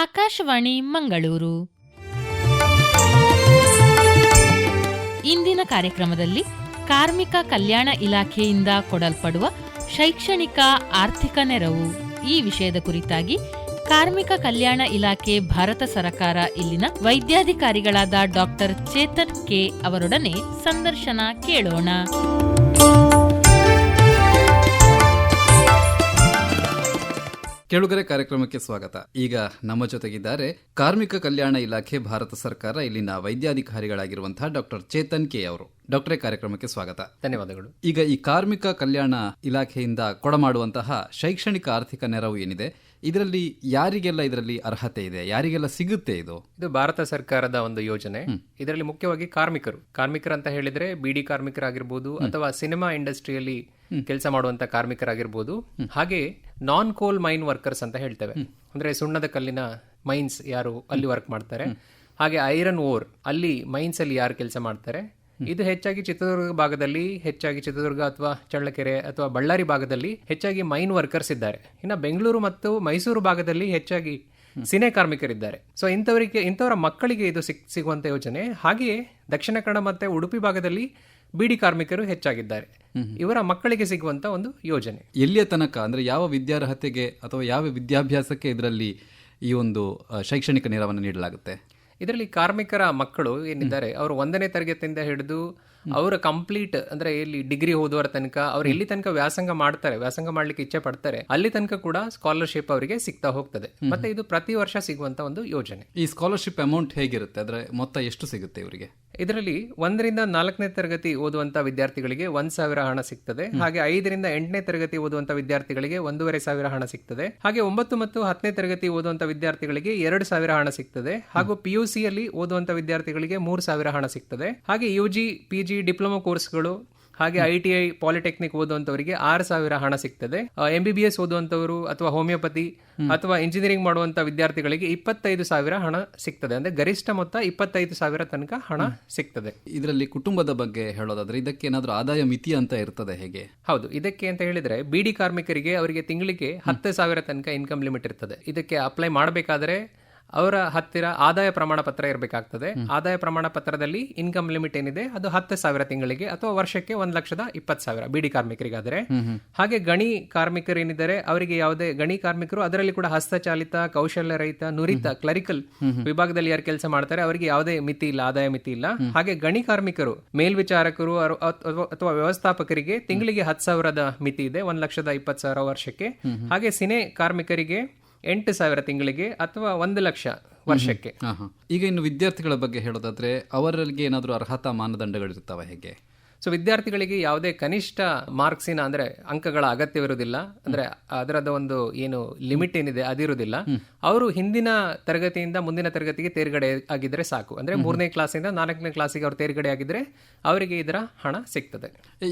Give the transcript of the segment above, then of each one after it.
ಆಕಾಶವಾಣಿ ಮಂಗಳೂರು. ಇಂದಿನ ಕಾರ್ಯಕ್ರಮದಲ್ಲಿ ಕಾರ್ಮಿಕ ಕಲ್ಯಾಣ ಇಲಾಖೆಯಿಂದ ಕೊಡಲ್ಪಡುವ ಶೈಕ್ಷಣಿಕ ಆರ್ಥಿಕ ನೆರವು ಈ ವಿಷಯದ ಕುರಿತಾಗಿ ಕಾರ್ಮಿಕ ಕಲ್ಯಾಣ ಇಲಾಖೆ ಭಾರತ ಸರ್ಕಾರ ಇಲ್ಲಿನ ವೈದ್ಯಾಧಿಕಾರಿಗಳಾದ ಡಾಕ್ಟರ್ ಚೇತನ್ ಕೆ ಅವರೊಡನೆ ಸಂದರ್ಶನ ಕೇಳೋಣ. ಕೇಳುಗರೆ, ಕಾರ್ಯಕ್ರಮಕ್ಕೆ ಸ್ವಾಗತ. ಈಗ ನಮ್ಮ ಜೊತೆಗಿದ್ದಾರೆ ಕಾರ್ಮಿಕ ಕಲ್ಯಾಣ ಇಲಾಖೆ ಭಾರತ ಸರ್ಕಾರ ಇಲ್ಲಿನ ವೈದ್ಯಾಧಿಕಾರಿಗಳಾಗಿರುವಂತಹ ಡಾಕ್ಟರ್ ಚೇತನ್ ಕೆ ಅವರು. ಡಾಕ್ಟರೇ, ಕಾರ್ಯಕ್ರಮಕ್ಕೆ ಸ್ವಾಗತ. ಧನ್ಯವಾದಗಳು. ಈಗ ಈ ಕಾರ್ಮಿಕ ಕಲ್ಯಾಣ ಇಲಾಖೆಯಿಂದ ಕೊಡಮಾಡುವಂತಹ ಶೈಕ್ಷಣಿಕ ಆರ್ಥಿಕ ನೆರವು ಏನಿದೆ, ಇದರಲ್ಲಿ ಯಾರಿಗೆಲ್ಲ ಇದರಲ್ಲಿ ಅರ್ಹತೆ ಇದೆ, ಯಾರಿಗೆಲ್ಲ ಸಿಗುತ್ತೆ? ಇದು ಭಾರತ ಸರ್ಕಾರದ ಒಂದು ಯೋಜನೆ. ಇದರಲ್ಲಿ ಮುಖ್ಯವಾಗಿ ಕಾರ್ಮಿಕರು ಅಂತ ಹೇಳಿದ್ರೆ ಬಿಡಿ ಕಾರ್ಮಿಕರಾಗಿರ್ಬೋದು ಅಥವಾ ಸಿನಿಮಾ ಇಂಡಸ್ಟ್ರಿಯಲ್ಲಿ ಕೆಲಸ ಮಾಡುವಂತ ಕಾರ್ಮಿಕರಾಗಿರ್ಬೋದು, ಹಾಗೆ ನಾನ್ ಕೋಲ್ ಮೈನ್ ವರ್ಕರ್ಸ್ ಅಂತ ಹೇಳ್ತೇವೆ. ಅಂದ್ರೆ ಸುಣ್ಣದ ಕಲ್ಲಿನ ಮೈನ್ಸ್ ಯಾರು ಅಲ್ಲಿ ವರ್ಕ್ ಮಾಡ್ತಾರೆ, ಹಾಗೆ ಐರನ್ ಓರ್ ಅಲ್ಲಿ ಮೈನ್ಸ್ ಅಲ್ಲಿ ಯಾರು ಕೆಲಸ ಮಾಡ್ತಾರೆ. ಇದು ಹೆಚ್ಚಾಗಿ ಚಿತ್ರದುರ್ಗ ಭಾಗದಲ್ಲಿ, ಹೆಚ್ಚಾಗಿ ಚಿತ್ರದುರ್ಗ ಅಥವಾ ಚಳ್ಳಕೆರೆ ಅಥವಾ ಬಳ್ಳಾರಿ ಭಾಗದಲ್ಲಿ ಹೆಚ್ಚಾಗಿ ಮೈನ್ ವರ್ಕರ್ಸ್ ಇದ್ದಾರೆ. ಇನ್ನು ಬೆಂಗಳೂರು ಮತ್ತು ಮೈಸೂರು ಭಾಗದಲ್ಲಿ ಹೆಚ್ಚಾಗಿ ಸಿನೆ ಕಾರ್ಮಿಕರಿದ್ದಾರೆ. ಸೊ ಇಂಥವರ ಮಕ್ಕಳಿಗೆ ಇದು ಸಿಗುವಂತ ಯೋಜನೆ. ಹಾಗೆಯೇ ದಕ್ಷಿಣ ಕನ್ನಡ ಮತ್ತೆ ಉಡುಪಿ ಭಾಗದಲ್ಲಿ ಬಿಡಿ ಕಾರ್ಮಿಕರು ಹೆಚ್ಚಾಗಿದ್ದಾರೆ. ಇವರ ಮಕ್ಕಳಿಗೆ ಸಿಗುವಂತ ಒಂದು ಯೋಜನೆ. ಎಲ್ಲಿಯ ತನಕ ಅಂದ್ರೆ ಯಾವ ವಿದ್ಯಾರ್ಹತೆಗೆ ಅಥವಾ ಯಾವ ವಿದ್ಯಾಭ್ಯಾಸಕ್ಕೆ ಇದರಲ್ಲಿ ಈ ಒಂದು ಶೈಕ್ಷಣಿಕ ನೆರವನ್ನು ನೀಡಲಾಗುತ್ತೆ? ಇದರಲ್ಲಿ ಕಾರ್ಮಿಕರ ಮಕ್ಕಳು ಏನಿದ್ದಾರೆ ಅವರು 1ನೇ ತರಗತಿಯಿಂದ ಹಿಡಿದು ಅವರ ಕಂಪ್ಲೀಟ್ ಅಂದ್ರೆ ಇಲ್ಲಿ ಡಿಗ್ರಿ ಓದುವರ ತನಕ ಅವ್ರು ಎಲ್ಲಿ ತನಕ ವ್ಯಾಸಂಗ ಮಾಡ್ಲಿಕ್ಕೆ ಇಚ್ಛೆ ಪಡ್ತಾರೆ ಅಲ್ಲಿ ತನಕ ಕೂಡ ಸ್ಕಾಲರ್ಶಿಪ್ ಅವರಿಗೆ ಸಿಗ್ತಾ ಹೋಗ್ತದೆ. ಮತ್ತೆ ಇದು ಪ್ರತಿ ವರ್ಷ ಸಿಗುವಂತ ಒಂದು ಯೋಜನೆ. ಈ ಸ್ಕಾಲರ್ಶಿಪ್ ಅಮೌಂಟ್ ಹೇಗಿರುತ್ತೆ? ಅದರ ಮೊತ್ತ ಎಷ್ಟು ಸಿಗುತ್ತೆ ಇವರಿಗೆ? ಇದರಲ್ಲಿ 1ರಿಂದ 4ನೇ ತರಗತಿ ಓದುವಂತ ವಿದ್ಯಾರ್ಥಿಗಳಿಗೆ 1,000 ಹಣ ಸಿಗ್ತದೆ. ಹಾಗೆ 5ರಿಂದ 8ನೇ ತರಗತಿ ಓದುವಂತ ವಿದ್ಯಾರ್ಥಿಗಳಿಗೆ 1,500 ಹಣ ಸಿಗ್ತದೆ. ಹಾಗೆ 9 ಮತ್ತು 10ನೇ ತರಗತಿ ಓದುವಂತ ವಿದ್ಯಾರ್ಥಿಗಳಿಗೆ 2,000 ಹಣ ಸಿಗ್ತದೆ. ಹಾಗೂ PUC ಅಲ್ಲಿ ಓದುವಂತ ವಿದ್ಯಾರ್ಥಿಗಳಿಗೆ 3,000 ಹಣ ಸಿಗ್ತದೆ. ಹಾಗೆ UG, PG, ಡಿಪ್ಲೊಮಾ ಕೋರ್ಸ್ಗಳು ಹಾಗೆ ITI, ಪಾಲಿಟೆಕ್ನಿಕ್ ಓದುವಂತವರಿಗೆ 6,000 ಹಣ ಸಿಗ್ತದೆ. MBBS ಓದುವಂತವರು ಅಥವಾ ಹೋಮಿಯೋಪತಿ ಅಥವಾ ಇಂಜಿನಿಯರಿಂಗ್ ಮಾಡುವಂತ ವಿದ್ಯಾರ್ಥಿಗಳಿಗೆ 25,000 ಹಣ ಸಿಗ್ತದೆ. ಅಂದ್ರೆ ಗರಿಷ್ಠ ಮೊತ್ತ 25,000 ತನಕ ಹಣ ಸಿಗ್ತದೆ. ಇದರಲ್ಲಿ ಕುಟುಂಬದ ಬಗ್ಗೆ ಹೇಳೋದಾದ್ರೆ ಇದಕ್ಕೆ ಏನಾದ್ರೂ ಆದಾಯ ಮಿತಿ ಅಂತ ಇರ್ತದೆ ಹೇಗೆ? ಹೌದು, ಇದಕ್ಕೆ ಅಂತ ಹೇಳಿದ್ರೆ ಬಿಡಿ ಕಾರ್ಮಿಕರಿಗೆ ಅವರಿಗೆ ತಿಂಗಳಿಗೆ 10,000 ತನಕ ಇನ್ಕಮ್ ಲಿಮಿಟ್ ಇರ್ತದೆ. ಇದಕ್ಕೆ ಅಪ್ಲೈ ಮಾಡಬೇಕಾದ್ರೆ ಅವರ ಹತ್ತಿರ ಆದಾಯ ಪ್ರಮಾಣ ಪತ್ರ ಇರಬೇಕಾಗ್ತದೆ. ಆದಾಯ ಪ್ರಮಾಣ ಪತ್ರದಲ್ಲಿ ಇನ್ಕಮ್ ಲಿಮಿಟ್ ಏನಿದೆ ಅದು 10,000 ತಿಂಗಳಿಗೆ ಅಥವಾ ವರ್ಷಕ್ಕೆ 1,20,000 ಬಿಡಿ ಕಾರ್ಮಿಕರಿಗಾದರೆ. ಹಾಗೆ ಗಣಿ ಕಾರ್ಮಿಕರು ಏನಿದ್ದಾರೆ ಅವರಿಗೆ ಯಾವುದೇ ಗಣಿ ಕಾರ್ಮಿಕರು ಅದರಲ್ಲಿ ಕೂಡ ಹಸ್ತಚಾಲಿತ, ಕೌಶಲ್ಯ ರಹಿತ, ನುರಿತ, ಕ್ಲರಿಕಲ್ ವಿಭಾಗದಲ್ಲಿ ಯಾರು ಕೆಲಸ ಮಾಡ್ತಾರೆ ಅವರಿಗೆ ಯಾವುದೇ ಮಿತಿ ಇಲ್ಲ, ಆದಾಯ ಮಿತಿ ಇಲ್ಲ. ಹಾಗೆ ಗಣಿ ಕಾರ್ಮಿಕರು, ಮೇಲ್ವಿಚಾರಕರು ಅಥವಾ ವ್ಯವಸ್ಥಾಪಕರಿಗೆ ತಿಂಗಳಿಗೆ 10,000 ಮಿತಿ ಇದೆ, 1,20,000 ವರ್ಷಕ್ಕೆ. ಹಾಗೆ ಸಿನೆ ಕಾರ್ಮಿಕರಿಗೆ 8,000 ತಿಂಗಳಿಗೆ ಅಥವಾ 1,00,000 ವರ್ಷಕ್ಕೆ. ಈಗ ಇನ್ನು ವಿದ್ಯಾರ್ಥಿಗಳ ಬಗ್ಗೆ ಹೇಳೋದಾದ್ರೆ ಅವರಿಗೆ ಏನಾದರೂ ಅರ್ಹತಾ ಮಾನದಂಡಗಳಿರ್ತಾವ ಹೇಗೆ? ಸೊ ವಿದ್ಯಾರ್ಥಿಗಳಿಗೆ ಯಾವುದೇ ಕನಿಷ್ಠ ಮಾರ್ಕ್ಸಿನ ಅಂದ್ರೆ ಅಂಕಗಳ ಅಗತ್ಯವಿರುವುದಿಲ್ಲ. ಅಂದ್ರೆ ಅದರದ ಒಂದು ಏನು ಲಿಮಿಟ್ ಏನಿದೆ ಅದಿರುವುದಿಲ್ಲ. ಅವರು ಹಿಂದಿನ ತರಗತಿಯಿಂದ ಮುಂದಿನ ತರಗತಿಗೆ ತೇರ್ಗಡೆ ಆಗಿದ್ರೆ ಸಾಕು. ಅಂದ್ರೆ 3ನೇ ಕ್ಲಾಸಿಂದ 4ನೇ ಕ್ಲಾಸಿಗೆ ಅವರು ತೇರ್ಗಡೆ ಆಗಿದ್ರೆ ಅವರಿಗೆ ಇದರ ಹಣ ಸಿಗ್ತದೆ.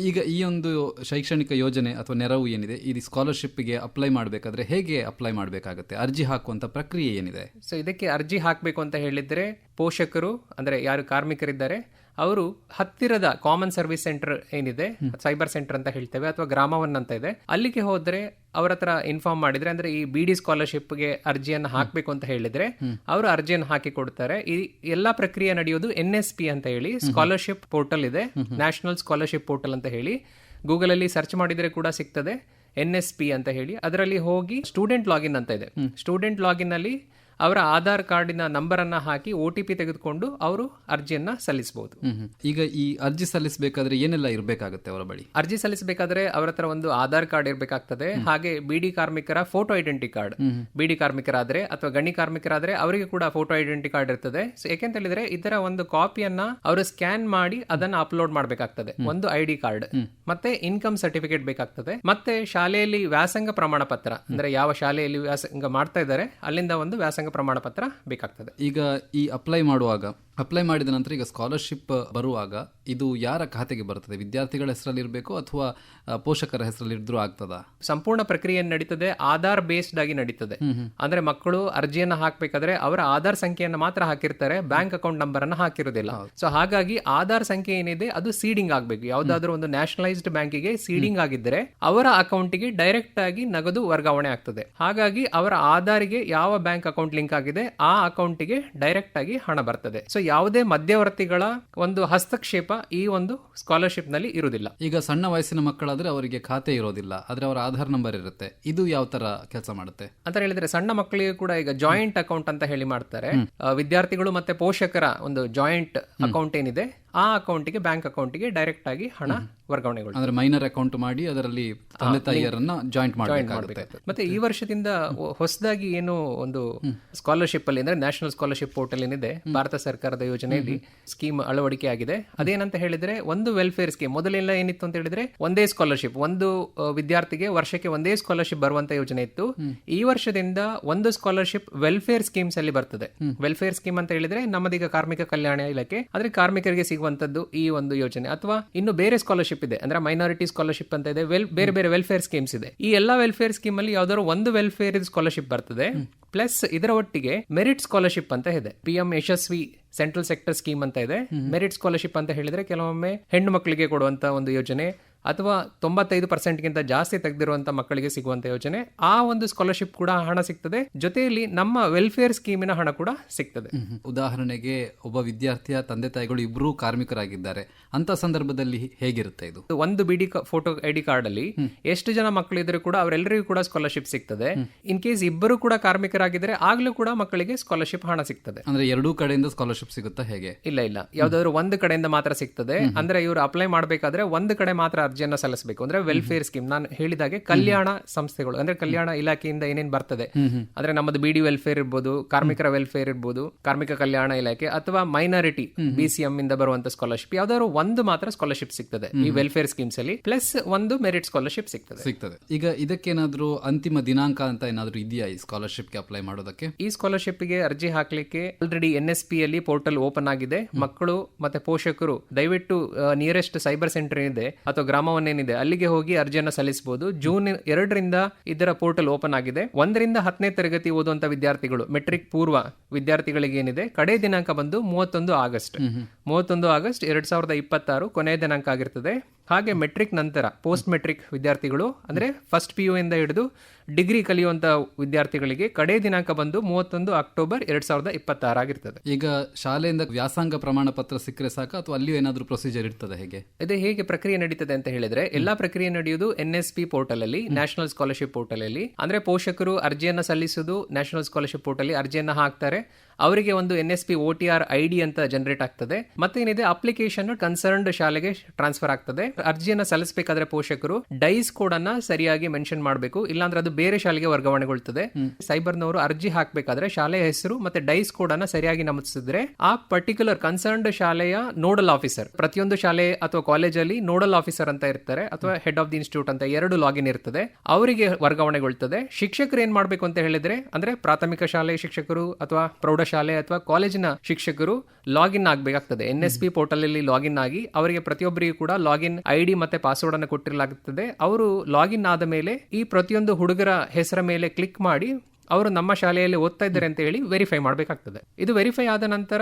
ಈಗ ಈ ಒಂದು ಶೈಕ್ಷಣಿಕ ಯೋಜನೆ ಅಥವಾ ನೆರವು ಏನಿದೆ, ಈ ಸ್ಕಾಲರ್ಶಿಪ್ಗೆ ಅಪ್ಲೈ ಮಾಡಬೇಕಾದ್ರೆ ಹೇಗೆ ಅಪ್ಲೈ ಮಾಡಬೇಕಾಗುತ್ತೆ? ಅರ್ಜಿ ಹಾಕುವಂತ ಪ್ರಕ್ರಿಯೆ ಏನಿದೆ? ಸೊ ಇದಕ್ಕೆ ಅರ್ಜಿ ಹಾಕಬೇಕು ಅಂತ ಹೇಳಿದ್ರೆ ಪೋಷಕರು ಅಂದ್ರೆ ಯಾರು ಕಾರ್ಮಿಕರಿದ್ದಾರೆ ಅವರು ಹತ್ತಿರದ ಕಾಮನ್ ಸರ್ವಿಸ್ ಸೆಂಟರ್ ಏನಿದೆ, ಸೈಬರ್ ಸೆಂಟರ್ ಅಂತ ಹೇಳ್ತೇವೆ ಅಥವಾ ಗ್ರಾಮವನ್ ಅಂತ ಇದೆ, ಅಲ್ಲಿಗೆ ಹೋದ್ರೆ ಅವ್ರ ಹತ್ರ ಇನ್ಫಾರ್ಮ್ ಮಾಡಿದ್ರೆ ಅಂದ್ರೆ ಈ ಬಿಡಿ ಸ್ಕಾಲರ್ಶಿಪ್ಗೆ ಅರ್ಜಿಯನ್ನು ಹಾಕಬೇಕು ಅಂತ ಹೇಳಿದ್ರೆ ಅವರು ಅರ್ಜಿಯನ್ನು ಹಾಕಿ ಕೊಡ್ತಾರೆ. ಈ ಎಲ್ಲಾ ಪ್ರಕ್ರಿಯೆ ನಡೆಯೋದು NSP ಅಂತ ಹೇಳಿ ಸ್ಕಾಲರ್ಶಿಪ್ ಪೋರ್ಟಲ್ ಇದೆ, ನ್ಯಾಷನಲ್ ಸ್ಕಾಲರ್ಶಿಪ್ ಪೋರ್ಟಲ್ ಅಂತ ಹೇಳಿ ಗೂಗಲ್ ಅಲ್ಲಿ ಸರ್ಚ್ ಮಾಡಿದ್ರೆ ಕೂಡ ಸಿಗ್ತದೆ. NSP ಅಂತ ಹೇಳಿ ಅದರಲ್ಲಿ ಹೋಗಿ ಸ್ಟೂಡೆಂಟ್ ಲಾಗಿನ್ ಅಂತ ಇದೆ. ಸ್ಟೂಡೆಂಟ್ ಲಾಗಿನ್ ಅಲ್ಲಿ ಅವರ ಆಧಾರ್ ಕಾರ್ಡಿನ ನಂಬರ್ ಅನ್ನ ಹಾಕಿ OTP ತೆಗೆದುಕೊಂಡು ಅವರು ಅರ್ಜಿಯನ್ನ ಸಲ್ಲಿಸಬಹುದು. ಈಗ ಈ ಅರ್ಜಿ ಸಲ್ಲಿಸಬೇಕಾದ್ರೆ ಏನೆಲ್ಲ ಇರಬೇಕಾಗುತ್ತೆ ಅವರ ಬಳಿ? ಅರ್ಜಿ ಸಲ್ಲಿಸಬೇಕಾದ್ರೆ ಅವರ ಹತ್ರ ಒಂದು ಆಧಾರ್ ಕಾರ್ಡ್ ಇರಬೇಕಾಗ್ತದೆ. ಹಾಗೆ ಬಿಡಿ ಕಾರ್ಮಿಕರ ಫೋಟೋ ಐಡೆಂಟಿ ಕಾರ್ಡ್, ಬಿಡಿ ಕಾರ್ಮಿಕರಾದ್ರೆ ಅಥವಾ ಗಣಿ ಕಾರ್ಮಿಕರಾದ್ರೆ ಅವರಿಗೆ ಕೂಡ ಫೋಟೋ ಐಡೆಂಟಿ ಕಾರ್ಡ್ ಇರ್ತದೆ. ಯಾಕೆಂತ ಹೇಳಿದ್ರೆ ಇದರ ಒಂದು ಕಾಪಿಯನ್ನ ಅವರು ಸ್ಕ್ಯಾನ್ ಮಾಡಿ ಅದನ್ನ ಅಪ್ಲೋಡ್ ಮಾಡಬೇಕಾಗ್ತದೆ. ಒಂದು ID ಕಾರ್ಡ್ ಮತ್ತೆ ಇನ್ಕಮ್ ಸರ್ಟಿಫಿಕೇಟ್ ಬೇಕಾಗ್ತದೆ. ಮತ್ತೆ ಶಾಲೆಯಲ್ಲಿ ವ್ಯಾಸಂಗ ಪ್ರಮಾಣ ಪತ್ರ, ಅಂದ್ರೆ ಯಾವ ಶಾಲೆಯಲ್ಲಿ ವ್ಯಾಸಂಗ ಮಾಡ್ತಾ ಇದ್ದಾರೆ ಅಲ್ಲಿಂದ ಒಂದು ವ್ಯಾಸಂಗ ಪ್ರಮಾಣ ಪತ್ರ ಬೇಕಾಗ್ತದೆ. ಈಗ ಈ ಅಪ್ಲೈ ಮಾಡುವಾಗ ಅಪ್ಲೈ ಮಾಡಿದ ನಂತರ ಈಗ ಸ್ಕಾಲರ್ಶಿಪ್ ಬರುವಾಗ ಇದು ಯಾರ ಖಾತೆಗೆ ಬರ್ತದೆ? ವಿದ್ಯಾರ್ಥಿಗಳ ಹೆಸರಲ್ಲಿ ಇರಬೇಕು ಅಥವಾ ಪೋಷಕರ ಹೆಸರಲ್ಲಿ ಇದ್ರೂ ಆಗ್ತದಾ? ಸಂಪೂರ್ಣ ಪ್ರಕ್ರಿಯೆ ನಡೀತದೆ ಆಧಾರ್ ಬೇಸ್ಡ್ ಆಗಿ ನಡೀತದೆ. ಅಂದ್ರೆ ಮಕ್ಕಳು ಅರ್ಜಿಯನ್ನು ಹಾಕ್ಬೇಕಾದ್ರೆ ಅವರ ಆಧಾರ್ ಸಂಖ್ಯೆಯನ್ನು ಮಾತ್ರ ಹಾಕಿರ್ತಾರೆ, ಬ್ಯಾಂಕ್ ಅಕೌಂಟ್ ನಂಬರ್ ಅನ್ನು ಹಾಕಿರೋದಿಲ್ಲ. ಸೊ ಹಾಗಾಗಿ ಆಧಾರ್ ಸಂಖ್ಯೆ ಏನಿದೆ ಅದು ಸೀಡಿಂಗ್ ಆಗಬೇಕು. ಯಾವ್ದಾದ್ರು ಒಂದು ನ್ಯಾಷನಲೈಸ್ಡ್ ಬ್ಯಾಂಕಿಗೆ ಸೀಡಿಂಗ್ ಆಗಿದ್ದರೆ ಅವರ ಅಕೌಂಟ್ಗೆ ಡೈರೆಕ್ಟ್ ಆಗಿ ನಗದು ವರ್ಗಾವಣೆ ಆಗ್ತದೆ. ಹಾಗಾಗಿ ಅವರ ಆಧಾರ್ಗೆ ಯಾವ ಬ್ಯಾಂಕ್ ಅಕೌಂಟ್ ಲಿಂಕ್ ಆಗಿದೆ ಆ ಅಕೌಂಟ್ಗೆ ಡೈರೆಕ್ಟ್ ಆಗಿ ಹಣ ಬರ್ತದೆ. ಸೊ ಯಾವುದೇ ಮಧ್ಯವರ್ತಿಗಳ ಒಂದು ಹಸ್ತಕ್ಷೇಪ ಈ ಒಂದು ಸ್ಕಾಲರ್ಶಿಪ್ ನಲ್ಲಿ ಇರುವುದಿಲ್ಲ. ಈಗ ಸಣ್ಣ ವಯಸ್ಸಿನ ಮಕ್ಕಳಾದ್ರೆ ಅವರಿಗೆ ಖಾತೆ ಇರೋದಿಲ್ಲ, ಆದ್ರೆ ಅವರ ಆಧಾರ್ ನಂಬರ್ ಇರುತ್ತೆ. ಇದು ಯಾವ ತರ ಕೆಲಸ ಮಾಡುತ್ತೆ ಅಂತ ಹೇಳಿದ್ರೆ ಸಣ್ಣ ಮಕ್ಕಳಿಗೆ ಕೂಡ ಈಗ ಜಾಯಿಂಟ್ ಅಕೌಂಟ್ ಅಂತ ಹೇಳಿ ಮಾಡ್ತಾರೆ. ವಿದ್ಯಾರ್ಥಿಗಳು ಮತ್ತೆ ಪೋಷಕರ ಒಂದು ಜಾಯಿಂಟ್ ಅಕೌಂಟ್ ಏನಿದೆ ಆ ಅಕೌಂಟ್ಗೆ ಬ್ಯಾಂಕ್ ಅಕೌಂಟ್ಗೆ ಡೈರೆಕ್ಟ್ ಆಗಿ ಹಣ ವರ್ಗಾವಣೆಗಳು, ಅಂದ್ರೆ ಮೈನರ್ ಅಕೌಂಟ್ ಮಾಡಿ ಅದರಲ್ಲಿ ತಂದೆ ತಾಯಿಯರನ್ನ ಜಾಯಿಂಟ್ ಮಾಡಬೇಕಾಗುತ್ತೆ. ಮತ್ತೆ ಈ ವರ್ಷದಿಂದ ಹೊಸದಾಗಿ ಏನು ಒಂದು ಸ್ಕಾಲರ್ಶಿಪ್ ಅಲ್ಲಿ ಅಂದ್ರೆ ನ್ಯಾಷನಲ್ ಸ್ಕಾಲರ್ಶಿಪ್ ಪೋರ್ಟಲ್ ಏನಿದೆ ಭಾರತ ಸರ್ಕಾರದ ಯೋಜನೆಯಲ್ಲಿ ಸ್ಕೀಮ್ ಅಳವಡಿಕೆ ಆಗಿದೆ. ಅದೇನಂತ ಹೇಳಿದ್ರೆ ಒಂದು ವೆಲ್ಫೇರ್ ಸ್ಕೀಮ್. ಮೊದಲೆಲ್ಲ ಏನಿತ್ತು ಅಂತ ಹೇಳಿದ್ರೆ ಒಂದೇ ಸ್ಕಾಲರ್ಶಿಪ್, ಒಂದು ವಿದ್ಯಾರ್ಥಿಗೆ ವರ್ಷಕ್ಕೆ ಒಂದೇ ಸ್ಕಾಲರ್ಶಿಪ್ ಬರುವಂತ ಯೋಜನೆ ಇತ್ತು. ಈ ವರ್ಷದಿಂದ ಒಂದು ಸ್ಕಾಲರ್ಶಿಪ್ ವೆಲ್ಫೇರ್ ಸ್ಕೀಮ್ಸ್ ಅಲ್ಲಿ ಬರ್ತದೆ. ವೆಲ್ಫೇರ್ ಸ್ಕೀಮ್ ಅಂತ ಹೇಳಿದ್ರೆ ನಮ್ಮದೀಗ ಕಾರ್ಮಿಕ ಕಲ್ಯಾಣ ಇಲಾಖೆ, ಆದ್ರೆ ಕಾರ್ಮಿಕರಿಗೆ ಸಿಗುವಂತದ್ದು ಈ ಒಂದು ಯೋಜನೆ. ಅಥವಾ ಇನ್ನು ಬೇರೆ ಸ್ಕಾಲರ್ಶಿಪ್ ಇದೆ, ಅಂದ್ರೆ ಮೈನಾರಿಟಿ ಸ್ಕಾಲರ್ಶಿಪ್ ಅಂತ ಇದೆ, ಬೇರೆ ಬೇರೆ ವೆಲ್ಫೇರ್ ಸ್ಕೀಮ್ಸ್ ಇದೆ. ಈ ಎಲ್ಲಾ ವೆಲ್ಫೇರ್ ಸ್ಕೀಮ್ ಅಲ್ಲಿ ಯಾವ್ದಾದ್ರು ಒಂದು ವೆಲ್ಫೇರ್ ಸ್ಕಾಲರ್ಶಿಪ್ ಬರ್ತದೆ. ಪ್ಲಸ್ ಇದರ ಒಟ್ಟಿಗೆ ಮೆರಿಟ್ ಸ್ಕಾಲರ್ಶಿಪ್ ಅಂತ ಇದೆ. PM ಯಶಸ್ವಿ ಸೆಂಟ್ರಲ್ ಸೆಕ್ಟರ್ ಸ್ಕೀಮ್ ಅಂತ ಇದೆ. ಮೆರಿಟ್ ಸ್ಕಾಲರ್ಶಿಪ್ ಅಂತ ಹೇಳಿದ್ರೆ ಕೆಲವೊಮ್ಮೆ ಹೆಣ್ಣು ಮಕ್ಕಳಿಗೆ ಕೊಡುವಂತ ಒಂದು ಯೋಜನೆ, ಅಥವಾ 95% ಜಾಸ್ತಿ ತೆಗೆದಿರುವಂತ ಮಕ್ಕಳಿಗೆ ಸಿಗುವಂತ ಯೋಜನೆ. ಆ ಒಂದು ಸ್ಕಾಲರ್ಶಿಪ್ ಕೂಡ ಹಣ ಸಿಗ್ತದೆ, ಜೊತೆಯಲ್ಲಿ ನಮ್ಮ ವೆಲ್ಫೇರ್ ಸ್ಕೀಮಿನ ಹಣ ಕೂಡ ಸಿಗ್ತದೆ. ಉದಾಹರಣೆಗೆ ಒಬ್ಬ ವಿದ್ಯಾರ್ಥಿಯ ತಂದೆ ತಾಯಿಗಳು ಇಬ್ಬರೂ ಕಾರ್ಮಿಕರಾಗಿದ್ದಾರೆ, ಅಂತ ಸಂದರ್ಭದಲ್ಲಿ ಹೇಗಿರುತ್ತೆ ಇದು? ಒಂದು ಬಿಡಿ ಫೋಟೋ ID ಕಾರ್ಡ್ ಅಲ್ಲಿ ಎಷ್ಟು ಜನ ಮಕ್ಕಳು ಇದ್ರೂ ಕೂಡ ಅವರೆಲ್ಲರಿಗೂ ಕೂಡ ಸ್ಕಾಲರ್ಶಿಪ್ ಸಿಗ್ತದೆ. ಇನ್ ಕೇಸ್ ಇಬ್ಬರು ಕೂಡ ಕಾರ್ಮಿಕರಾಗಿದ್ರೆ ಆಗ್ಲೂ ಕೂಡ ಮಕ್ಕಳಿಗೆ ಸ್ಕಾಲರ್ಶಿಪ್ ಹಣ ಸಿಗ್ತದೆ. ಅಂದ್ರೆ ಎರಡೂ ಕಡೆಯಿಂದ ಸ್ಕಾಲರ್ಶಿಪ್ ಸಿಗುತ್ತಾ ಹೇಗೆ? ಇಲ್ಲ, ಯಾವ್ದಾದ್ರು ಒಂದು ಕಡೆಯಿಂದ ಮಾತ್ರ ಸಿಗ್ತದೆ. ಅಂದ್ರೆ ಇವರು ಅಪ್ಲೈ ಮಾಡಬೇಕಾದ್ರೆ ಒಂದು ಕಡೆ ಮಾತ್ರ ಅರ್ಜಿಯನ್ನ ಸಲ್ಲಿಸಬೇಕು. ಅಂದ್ರೆ ವೆಲ್ಫೇರ್ ಸ್ಕೀಮ್ ನಾನು ಹೇಳಿದಾಗೆ ಕಲ್ಯಾಣ ಸಂಸ್ಥೆಗಳು, ಅಂದ್ರೆ ಕಲ್ಯಾಣ ಇಲಾಖೆಯಿಂದ ಏನೇನ್ ಬರ್ತದೆ, ಅಂದ್ರೆ ನಮ್ಮದು BD ವೆಲ್ಫೇರ್ ಇರ್ಬೋದು, ಕಾರ್ಮಿಕರ ವೆಲ್ಫೇರ್ ಇರ್ಬೋದು, ಕಾರ್ಮಿಕ ಕಲ್ಯಾಣ ಇಲಾಖೆ, ಅಥವಾ ಮೈನಾರಿಟಿ BCM ಇಂದ ಬರುವಂತ ಸ್ಕಾಲರ್ಶಿಪ್, ಯಾವ್ದಾದ್ರು ಒಂದು ಮಾತ್ರ ಸ್ಕಾಲರ್ಶಿಪ್ ಸಿಗ್ತದೆ ಈ ವೆಲ್ಫೇರ್ ಸ್ಕೀಮ್ಸ್ ಅಲ್ಲಿ. ಪ್ಲಸ್ ಒಂದು ಮೆರಿಟ್ ಸ್ಕಾಲರ್ಶಿಪ್ ಸಿಗ್ತದೆ. ಈಗ ಇದಕ್ಕೇನಾದ್ರೂ ಅಂತಿಮ ದಿನಾಂಕ ಅಂತ ಏನಾದ್ರೂ ಇದೆಯಾ ಈ ಸ್ಕಾಲರ್ಶಿಪ್ ಗೆ ಅಪ್ಲೈ ಮಾಡೋದಕ್ಕೆ? ಈ ಸ್ಕಾಲರ್ಶಿಪ್ ಗೆ ಅರ್ಜಿ ಹಾಕ್ಲಿಕ್ಕೆ ಆಲ್ರೆಡಿ NSP ಅಲ್ಲಿ ಪೋರ್ಟಲ್ ಓಪನ್ ಆಗಿದೆ. ಮಕ್ಕಳು ಮತ್ತೆ ಪೋಷಕರು ದಯವಿಟ್ಟು ನಿಯರೆಸ್ಟ್ ಸೈಬರ್ ಸೆಂಟರ್ ಏನಿದೆ ಅಥವಾ ಗ್ರಾಮವನ್ನೇನಿದೆ ಅಲ್ಲಿಗೆ ಹೋಗಿ ಅರ್ಜಿಯನ್ನ ಸಲ್ಲಿಸಬಹುದು. June 2ರಿಂದ ಇದರ ಪೋರ್ಟಲ್ ಓಪನ್ ಆಗಿದೆ. 1ರಿಂದ 10ನೇ ತರಗತಿ ಓದುವಂತ ವಿದ್ಯಾರ್ಥಿಗಳು, ಮೆಟ್ರಿಕ್ ಪೂರ್ವ ವಿದ್ಯಾರ್ಥಿಗಳಿಗೆ ಏನಿದೆ ಕಡೆ ದಿನಾಂಕ ಬಂದು 31 ಆಗಸ್ಟ್ 2026 ಕೊನೆಯ ದಿನಾಂಕ ಆಗಿರ್ತದೆ. ಹಾಗೆ ಮೆಟ್ರಿಕ್ ನಂತರ ಪೋಸ್ಟ್ ಮೆಟ್ರಿಕ್ ವಿದ್ಯಾರ್ಥಿಗಳು, ಅಂದ್ರೆ ಫಸ್ಟ್ PU ಇಂದ ಹಿಡಿದು ಡಿಗ್ರಿ ಕಲಿಯುವಂತ ವಿದ್ಯಾರ್ಥಿಗಳಿಗೆ ಕಡೆ ದಿನಾಂಕ ಬಂದು 31 ಅಕ್ಟೋಬರ್ 2026 ಆಗಿರ್ತದೆ. ಈಗ ಶಾಲೆಯಿಂದ ವ್ಯಾಸಂಗ ಪ್ರಮಾಣ ಪತ್ರ ಸಿಕ್ಕರೆ ಸಾಕ ಅಥವಾ ಅಲ್ಲಿಯೂ ಏನಾದ್ರೂ ಪ್ರೊಸೀಜರ್ ಇರ್ತದೆ? ಹೇಗೆ ಪ್ರಕ್ರಿಯೆ ನಡೀತದೆ ಅಂತ ಹೇಳಿದ್ರೆ, ಎಲ್ಲಾ ಪ್ರಕ್ರಿಯೆ ನಡೆಯುವುದು NSP ಪೋರ್ಟಲ್ ಅಲ್ಲಿ, ನ್ಯಾಷನಲ್ ಸ್ಕಾಲರ್ಶಿಪ್ ಪೋರ್ಟಲ್ ಅಲ್ಲಿ. ಅಂದ್ರೆ ಪೋಷಕರು ಅರ್ಜಿಯನ್ನ ಸಲ್ಲಿಸುವುದು ನ್ಯಾಷನಲ್ ಸ್ಕಾಲರ್ಶಿಪ್ ಪೋರ್ಟಲ್ ಅಲ್ಲಿ, ಅರ್ಜಿಯನ್ನ ಹಾಕ್ತಾರೆ. ಅವರಿಗೆ ಒಂದು NSP OTR ID ಅಂತ ಜನರೇಟ್ ಆಗ್ತದೆ. ಮತ್ತೇನಿದೆ ಅಪ್ಲಿಕೇಶನ್ ಕನ್ಸರ್ನ್ಡ್ ಶಾಲೆಗೆ ಟ್ರಾನ್ಸ್ಫರ್ ಆಗ್ತದೆ. ಅರ್ಜಿಯನ್ನ ಸಲ್ಲಿಸಬೇಕಾದ್ರೆ ಪೋಷಕರು ಡೈಸ್ ಕೋಡ್ ಅನ್ನ ಸರಿಯಾಗಿ ಮೆನ್ಷನ್ ಮಾಡಬೇಕು, ಇಲ್ಲಾಂದ್ರೆ ಅದು ಬೇರೆ ಶಾಲೆಗೆ ವರ್ಗಾವಣೆಗೊಳ್ಳುತ್ತದೆ. ಸೈಬರ್ನವರು ಅರ್ಜಿ ಹಾಕಬೇಕಾದ್ರೆ ಶಾಲೆಯ ಹೆಸರು ಮತ್ತೆ ಡೈಸ್ ಕೋಡ್ ಅನ್ನ ಸರಿಯಾಗಿ ನಮೂದಿಸಿದ್ರೆ ಆ ಪರ್ಟಿಕ್ಯುಲರ್ ಕನ್ಸರ್ನ್ಡ್ ಶಾಲೆಯ ನೋಡಲ್ ಆಫೀಸರ್, ಪ್ರತಿಯೊಂದು ಶಾಲೆ ಅಥವಾ ಕಾಲೇಜಲ್ಲಿ ನೋಡಲ್ ಆಫೀಸರ್ ಅಂತ ಇರ್ತಾರೆ, ಅಥವಾ ಹೆಡ್ ಆಫ್ ದಿ ಇನ್ಸ್ಟಿಟ್ಯೂಟ್ ಅಂತ 2 ಲಾಗಿನ್ ಇರ್ತದೆ, ಅವರಿಗೆ ವರ್ಗಾವಣೆಗೊಳ್ಳುತ್ತದೆ. ಶಿಕ್ಷಕರು ಏನ್ ಮಾಡ್ಬೇಕು ಅಂತ ಹೇಳಿದ್ರೆ, ಅಂದ್ರೆ ಪ್ರಾಥಮಿಕ ಶಾಲೆ ಶಿಕ್ಷಕರು ಅಥವಾ ಪ್ರೌಢಶಾಲೆ ಅಥವಾ ಕಾಲೇಜಿನ ಶಿಕ್ಷಕರು ಲಾಗಿನ್ ಆಗಬೇಕಾಗ್ತದೆ. NSP ಪೋರ್ಟಲ್ ಅಲ್ಲಿ ಲಾಗಿನ್ ಆಗಿ ಅವರಿಗೆ ಪ್ರತಿಯೊಬ್ಬರಿಗೂ ಕೂಡ ಲಾಗಿನ್ ID ಮತ್ತೆ ಪಾಸ್ವರ್ಡ್ ಅನ್ನು ಕೊಟ್ಟಿರಲಾಗುತ್ತದೆ. ಅವರು ಲಾಗಿನ್ ಆದ ಮೇಲೆ ಈ ಪ್ರತಿಯೊಂದು ಹುಡುಗರ ಹೆಸರ ಮೇಲೆ ಕ್ಲಿಕ್ ಮಾಡಿ ಅವರು ನಮ್ಮ ಶಾಲೆಯಲ್ಲಿ ಓದ್ತಾ ಇದ್ದಾರೆ ಅಂತ ಹೇಳಿ ವೆರಿಫೈ ಮಾಡಬೇಕಾಗ್ತದೆ. ಇದು ವೆರಿಫೈ ಆದ ನಂತರ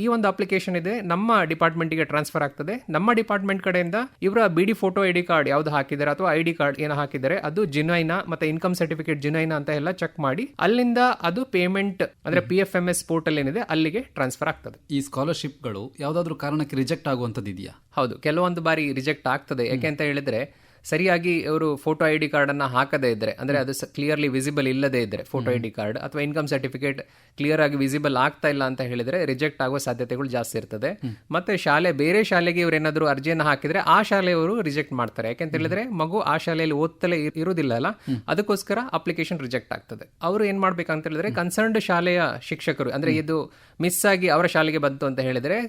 ಈ ಒಂದು ಅಪ್ಲಿಕೇಶನ್ ಇದೆ ನಮ್ಮ ಡಿಪಾರ್ಟ್ಮೆಂಟ್ಗೆ ಟ್ರಾನ್ಸ್ಫರ್ ಆಗ್ತದೆ. ನಮ್ಮ ಡಿಪಾರ್ಟ್ಮೆಂಟ್ ಕಡೆಯಿಂದ ಇವರ BD ಫೋಟೋ ID ಕಾರ್ಡ್ ಯಾವ್ದು ಹಾಕಿದ್ದಾರೆ ಅಥವಾ ID ಕಾರ್ಡ್ ಏನು ಹಾಕಿದ್ದಾರೆ ಅದು ಜಿನೈನಾ ಮತ್ತೆ ಇನ್ಕಮ್ ಸರ್ಟಿಫಿಕೇಟ್ ಜಿನೈನಾ ಅಂತ ಎಲ್ಲ ಚೆಕ್ ಮಾಡಿ ಅಲ್ಲಿಂದ ಅದು ಪೇಮೆಂಟ್ ಅಂದ್ರೆ PFMS ಪೋರ್ಟಲ್ ಏನಿದೆ ಅಲ್ಲಿಗೆ ಟ್ರಾನ್ಸ್ಫರ್ ಆಗ್ತದೆ. ಈ ಸ್ಕಾಲರ್ಶಿಪ್ಗಳು ಯಾವ್ದಾದ್ರು ಕಾರಣಕ್ಕೆ ರಿಜೆಕ್ಟ್ ಆಗುವಂತದ್ದು ಇದೆಯಾ? ಹೌದು, ಕೆಲವೊಂದು ಬಾರಿ ರಿಜೆಕ್ಟ್ ಆಗ್ತದೆ. ಯಾಕೆ ಅಂತ ಹೇಳಿದ್ರೆ, ಸರಿಯಾಗಿ ಅವರು ಫೋಟೋ ID ಕಾರ್ಡ್ ಅನ್ನ ಹಾಕದೇ ಇದ್ರೆ, ಅಂದ್ರೆ ಅದು ಕ್ಲಿಯರ್ಲಿ ವಿಸಿಬಲ್ ಇಲ್ಲದೇ ಇದ್ರೆ ಫೋಟೋ ID ಕಾರ್ಡ್ ಅಥವಾ ಇನ್ಕಮ್ ಸರ್ಟಿಫಿಕೇಟ್ ಕ್ಲಿಯರ್ ಆಗಿ ವಿಸಿಬಲ್ ಆಗ್ತಾ ಇಲ್ಲ ಅಂತ ಹೇಳಿದ್ರೆ ರಿಜೆಕ್ಟ್ ಆಗುವ ಸಾಧ್ಯತೆಗಳು ಜಾಸ್ತಿ ಇರ್ತದೆ. ಮತ್ತೆ ಬೇರೆ ಶಾಲೆಗೆ ಇವ್ರು ಏನಾದ್ರು ಅರ್ಜಿಯನ್ನು ಹಾಕಿದ್ರೆ ಆ ಶಾಲೆಯವರು ರಿಜೆಕ್ಟ್ ಮಾಡ್ತಾರೆ. ಯಾಕೆಂತ ಹೇಳಿದ್ರೆ ಮಗು ಆ ಶಾಲೆಯಲ್ಲಿ ಓದ್ತಲೇ ಇರುವುದಿಲ್ಲ ಅಲ್ಲ, ಅದಕ್ಕೋಸ್ಕರ ಅಪ್ಲಿಕೇಶನ್ ರಿಜೆಕ್ಟ್ ಆಗ್ತದೆ. ಅವರು ಏನ್ ಮಾಡ್ಬೇಕಂತ ಹೇಳಿದ್ರೆ, ಕನ್ಸರ್ನ್ಡ್ ಶಾಲೆಯ ಶಿಕ್ಷಕರು, ಅಂದ್ರೆ ಇದು ಮಿಸ್ ಆಗಿ ಅವರ ಶಾಲೆಗೆ ಬಂತು ಅಂತ ಹೇಳಿದ್ರೆ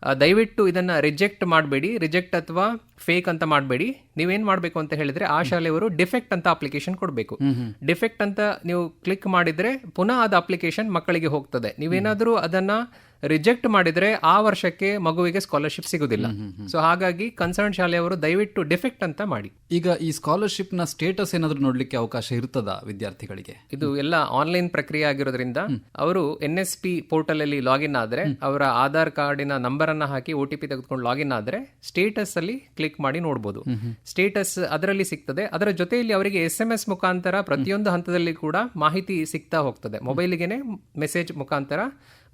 ದಯವಿಟ್ಟು ಇದನ್ನ ರಿಜೆಕ್ಟ್ ಮಾಡಬೇಡಿ, ರಿಜೆಕ್ಟ್ ಅಥವಾ ಫೇಕ್ ಅಂತ ಮಾಡಬೇಡಿ. ನೀವೇನ್ ಮಾಡಬೇಕು ಅಂತ ಹೇಳಿದ್ರೆ, ಆ ಶಾಲೆಯವರು ಡಿಫೆಕ್ಟ್ ಅಂತ ಅಪ್ಲಿಕೇಶನ್ ಕೊಡಬೇಕು. ಡಿಫೆಕ್ಟ್ ಅಂತ ನೀವು ಕ್ಲಿಕ್ ಮಾಡಿದ್ರೆ ಪುನಃ ಅದು ಅಪ್ಲಿಕೇಶನ್ ಮಕ್ಕಳಿಗೆ ಹೋಗ್ತದೆ. ನೀವೇನಾದ್ರೂ ಅದನ್ನ ರಿಜೆಕ್ಟ್ ಮಾಡಿದ್ರೆ ಆ ವರ್ಷಕ್ಕೆ ಮಗುವಿಗೆ ಸ್ಕಾಲರ್ಶಿಪ್ ಸಿಗುದಿಲ್ಲ. ಸೊ ಹಾಗಾಗಿ ಕನ್ಸರ್ನ್ ಶಾಲೆಯವರು ದಯವಿಟ್ಟು ಡಿಫೆಕ್ಟ್ ಅಂತ ಮಾಡಿ. ಈಗ ಈ ಸ್ಕಾಲರ್ಶಿಪ್ ನ ಸ್ಟೇಟಸ್ ಏನಾದ್ರೂ ನೋಡ್ಲಿಕ್ಕೆ ಅವಕಾಶ ಇರ್ತದಾ ವಿದ್ಯಾರ್ಥಿಗಳಿಗೆ? ಇದು ಎಲ್ಲ ಆನ್ಲೈನ್ ಪ್ರಕ್ರಿಯೆ ಆಗಿರೋದ್ರಿಂದ ಅವರು NSP ಪೋರ್ಟಲ್ ಅಲ್ಲಿ ಲಾಗಿನ್ ಆದ್ರೆ ಅವರ ಆಧಾರ್ ಕಾರ್ಡಿನ ನಂಬರ್ ಅನ್ನ ಹಾಕಿ OTP ತೆಗೆದುಕೊಂಡು ಲಾಗಿನ್ ಆದ್ರೆ ಸ್ಟೇಟಸ್ ಅಲ್ಲಿ ಕ್ಲಿಕ್ ಮಾಡಿ ನೋಡಬಹುದು. ಸ್ಟೇಟಸ್ ಅದರಲ್ಲಿ ಸಿಗ್ತದೆ. ಅದರ ಜೊತೆಯಲ್ಲಿ ಅವರಿಗೆ SMS ಮುಖಾಂತರ ಪ್ರತಿಯೊಂದು ಹಂತದಲ್ಲಿ ಕೂಡ ಮಾಹಿತಿ ಸಿಗ್ತಾ ಹೋಗ್ತದೆ. ಮೊಬೈಲ್ಗೆನೆ ಮೆಸೇಜ್ ಮುಖಾಂತರ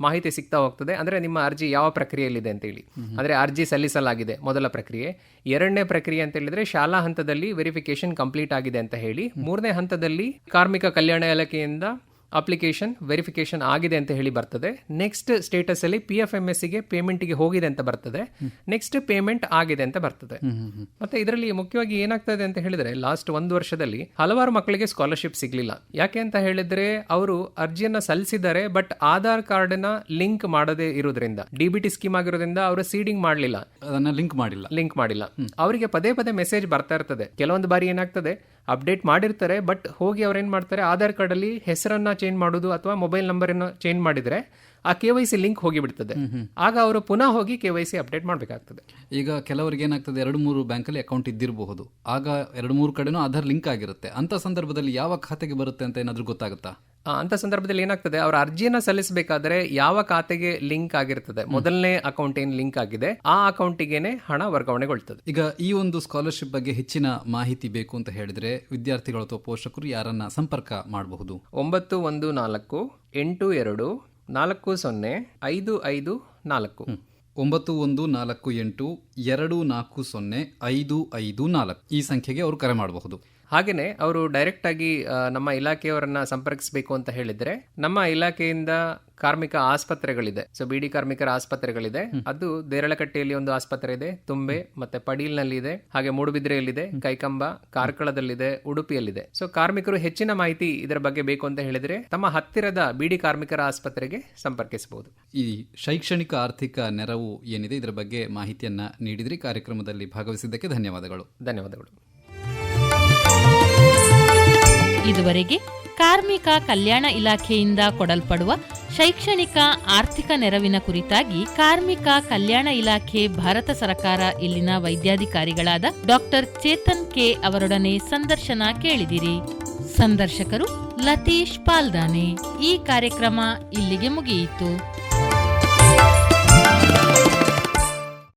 ಮಾಹಿತಿ ಸಿಗ್ತಾ ಹೋಗ್ತದೆ. ಅಂದ್ರೆ ನಿಮ್ಮ ಅರ್ಜಿ ಯಾವ ಪ್ರಕ್ರಿಯೆಯಲ್ಲಿದೆ ಅಂತ ಹೇಳಿ. ಅಂದ್ರೆ ಅರ್ಜಿ ಸಲ್ಲಿಸಲಾಗಿದೆ ಮೊದಲ ಪ್ರಕ್ರಿಯೆ. ಎರಡನೇ ಪ್ರಕ್ರಿಯೆ ಅಂತ ಹೇಳಿದ್ರೆ ಶಾಲಾ ಹಂತದಲ್ಲಿ ವೆರಿಫಿಕೇಶನ್ ಕಂಪ್ಲೀಟ್ ಆಗಿದೆ ಅಂತ ಹೇಳಿ. ಮೂರನೇ ಹಂತದಲ್ಲಿ ಕಾರ್ಮಿಕ ಕಲ್ಯಾಣ ಇಲಾಖೆಯಿಂದ ಅಪ್ಲಿಕೇಶನ್ ವೆರಿಫಿಕೇಶನ್ ಆಗಿದೆ ಅಂತ ಹೇಳಿ ಬರ್ತದೆ. ನೆಕ್ಸ್ಟ್ ಸ್ಟೇಟಸ್ ಅಲ್ಲಿ PFMS ಗೆ ಪೇಮೆಂಟ್ ಗೆ ಹೋಗಿದೆ ಅಂತ ಬರ್ತದೆ. ನೆಕ್ಸ್ಟ್ ಪೇಮೆಂಟ್ ಆಗಿದೆ ಅಂತ ಬರ್ತದೆ. ಮತ್ತೆ ಇದರಲ್ಲಿ ಮುಖ್ಯವಾಗಿ ಏನಾಗ್ತದೆ ಅಂತ ಹೇಳಿದ್ರೆ ಲಾಸ್ಟ್ 1 ವರ್ಷದಲ್ಲಿ ಹಲವಾರು ಮಕ್ಕಳಿಗೆ ಸ್ಕಾಲರ್ಶಿಪ್ ಸಿಗ್ಲಿಲ್ಲ. ಯಾಕೆ ಅಂತ ಹೇಳಿದ್ರೆ ಅವರು ಅರ್ಜಿಯನ್ನ ಸಲ್ಲಿಸಿದ್ದಾರೆ, ಬಟ್ ಆಧಾರ್ ಕಾರ್ಡ್ ನ ಲಿಂಕ್ ಮಾಡದೇ ಇರೋದ್ರಿಂದ, DBT ಸ್ಕೀಮ್ ಆಗಿರೋದ್ರಿಂದ ಅವರು ಸೀಡಿಂಗ್ ಮಾಡಲಿಲ್ಲ, ಅದನ್ನ ಲಿಂಕ್ ಮಾಡಿಲ್ಲ. ಅವರಿಗೆ ಪದೇ ಪದೇ ಮೆಸೇಜ್ ಬರ್ತಾ ಇರ್ತದೆ. ಕೆಲವೊಂದು ಬಾರಿ ಏನಾಗ್ತದೆ, ಅಪ್ಡೇಟ್ ಮಾಡಿರ್ತಾರೆ, ಬಟ್ ಹೋಗಿ ಅವ್ರು ಏನ್ ಮಾಡ್ತಾರೆ, ಆಧಾರ್ ಕಾರ್ಡ್ ಅಲ್ಲಿ ಹೆಸರನ್ನ ಚೇಂಜ್ ಮಾಡೋದು ಅಥವಾ ಮೊಬೈಲ್ ನಂಬರ್ ಅನ್ನು ಚೇಂಜ್ ಮಾಡಿದ್ರೆ ಆ KYC ಲಿಂಕ್ ಹೋಗಿ ಬಿಡ್ತದೆ. ಆಗ ಅವರು ಪುನಃ ಹೋಗಿ KYC ಅಪ್ಡೇಟ್ ಮಾಡಬೇಕಾಗ್ತದೆ. ಈಗ ಕೆಲವರಿಗೆ ಏನಾಗ್ತದೆ, 2-3 ಬ್ಯಾಂಕಲ್ಲಿ ಅಕೌಂಟ್ ಇದ್ದಿರಬಹುದು. ಆಗ 2-3 ಕಡೆನೂ ಆಧಾರ್ ಲಿಂಕ್ ಆಗಿರುತ್ತೆ. ಅಂತ ಸಂದರ್ಭದಲ್ಲಿ ಯಾವ ಖಾತೆಗೆ ಬರುತ್ತೆ ಅಂತ ಏನಾದ್ರೂ ಗೊತ್ತಾಗುತ್ತಾ? ಅಂತ ಸಂದರ್ಭದಲ್ಲಿ ಏನಾಗ್ತದೆ, ಅವರ ಅರ್ಜಿಯನ್ನ ಸಲ್ಲಿಸಬೇಕಾದ್ರೆ ಯಾವ ಖಾತೆಗೆ ಲಿಂಕ್ ಆಗಿರ್ತದೆ, ಮೊದಲನೇ ಅಕೌಂಟ್ ಏನ್ ಲಿಂಕ್ ಆಗಿದೆ ಆ ಅಕೌಂಟಿಗೆನೆ ಹಣ ವರ್ಗಾವಣೆಗೊಳ್ತದೆ. ಈಗ ಈ ಒಂದು ಸ್ಕಾಲರ್ಶಿಪ್ ಬಗ್ಗೆ ಹೆಚ್ಚಿನ ಮಾಹಿತಿ ಬೇಕು ಅಂತ ಹೇಳಿದ್ರೆ ವಿದ್ಯಾರ್ಥಿಗಳು ಅಥವಾ ಪೋಷಕರು ಯಾರನ್ನ ಸಂಪರ್ಕ ಮಾಡಬಹುದು? 914 82 40 554 9148 240 554 ಈ ಸಂಖ್ಯೆಗೆ ಅವರು ಕರೆ ಮಾಡಬಹುದು. ಹಾಗೇನೆ ಅವರು ಡೈರೆಕ್ಟ್ ಆಗಿ ನಮ್ಮ ಇಲಾಖೆಯವರನ್ನ ಸಂಪರ್ಕಿಸಬೇಕು ಅಂತ ಹೇಳಿದ್ರೆ ನಮ್ಮ ಇಲಾಖೆಯಿಂದ ಕಾರ್ಮಿಕ ಆಸ್ಪತ್ರೆಗಳಿದೆ. ಸೊ BD ಕಾರ್ಮಿಕರ ಆಸ್ಪತ್ರೆಗಳಿದೆ. ಅದು ದೇರಳಕಟ್ಟೆಯಲ್ಲಿ ಒಂದು ಆಸ್ಪತ್ರೆ ಇದೆ, ತುಂಬೆ ಮತ್ತೆ ಪಡೀಲ್ನಲ್ಲಿ ಇದೆ, ಹಾಗೆ ಮೂಡುಬಿದ್ರೆಯಲ್ಲಿದೆ, ಕೈಕಂಬ, ಕಾರ್ಕಳದಲ್ಲಿದೆ, ಉಡುಪಿಯಲ್ಲಿದೆ. ಸೊ ಕಾರ್ಮಿಕರು ಹೆಚ್ಚಿನ ಮಾಹಿತಿ ಇದರ ಬಗ್ಗೆ ಬೇಕು ಅಂತ ಹೇಳಿದ್ರೆ ತಮ್ಮ ಹತ್ತಿರದ BD ಕಾರ್ಮಿಕರ ಆಸ್ಪತ್ರೆಗೆ ಸಂಪರ್ಕಿಸಬಹುದು. ಈ ಶೈಕ್ಷಣಿಕ ಆರ್ಥಿಕ ನೆರವು ಏನಿದೆ ಇದರ ಬಗ್ಗೆ ಮಾಹಿತಿಯನ್ನ ನೀಡಿದ್ರಿ. ಕಾರ್ಯಕ್ರಮದಲ್ಲಿ ಭಾಗವಹಿಸಿದ್ದಕ್ಕೆ ಧನ್ಯವಾದಗಳು. ಧನ್ಯವಾದಗಳು. ಇದುವರೆಗೆ ಕಾರ್ಮಿಕ ಕಲ್ಯಾಣ ಇಲಾಖೆಯಿಂದ ಕೊಡಲ್ಪಡುವ ಶೈಕ್ಷಣಿಕ ಆರ್ಥಿಕ ನೆರವಿನ ಕುರಿತಾಗಿ ಕಾರ್ಮಿಕ ಕಲ್ಯಾಣ ಇಲಾಖೆ ಭಾರತ ಸರ್ಕಾರ ಇಲ್ಲಿನ ವೈದ್ಯಾಧಿಕಾರಿಗಳಾದ ಡಾಕ್ಟರ್ ಚೇತನ್ ಕೆ ಅವರೊಡನೆ ಸಂದರ್ಶನ ಕೇಳಿದಿರಿ. ಸಂದರ್ಶಕರು ಲತೀಶ್ ಪಾಲ್ದಾನೆ. ಈ ಕಾರ್ಯಕ್ರಮ ಇಲ್ಲಿಗೆ ಮುಗಿಯಿತು.